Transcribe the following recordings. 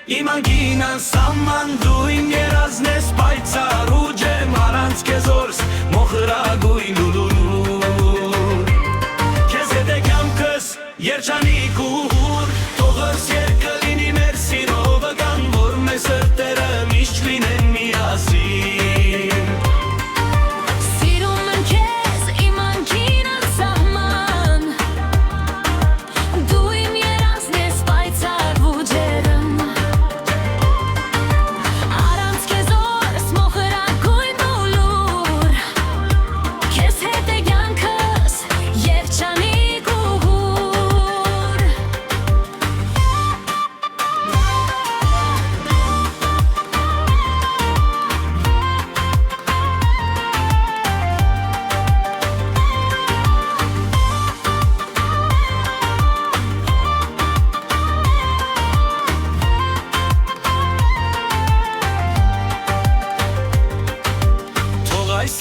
Imagina samanduin yeraznes paytsar ujem aranz kezors mohragui lululur Kezede kamkes yerchani kuhur Toğız yerkalini mersirovagan vor mesertere mishtlinen miasin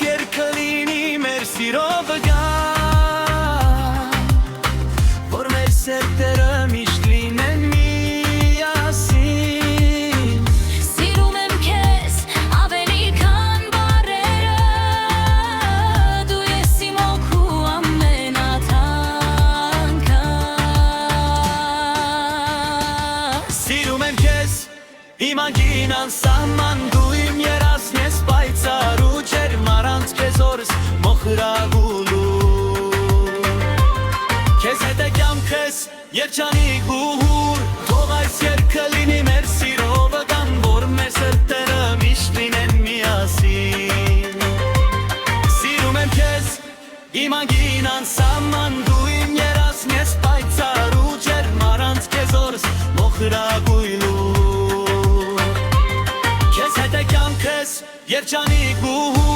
Yerkalini mersirovagan Vor mesertere mishtlinen miasin Սիրում եմ քեզ ավելի քան բառերը Դու ես իմ օգու ամենաթանկը Սիրում եմ քեզ Imagina ansaman դու իմ երազն ես պայծառ ու ջերմ Aranz kezors mohragulur Kez hete kamkes yerchani kuhur Toğays yerkalini mersirovagan vor mesertere mishtlinen miasin Սիրում եմ քեզ Imagina ansaman դու իմ երազն ես պայծառ ու ջերմ Aranz kezors mohragulur Kez hete kamkes yerchani kuhur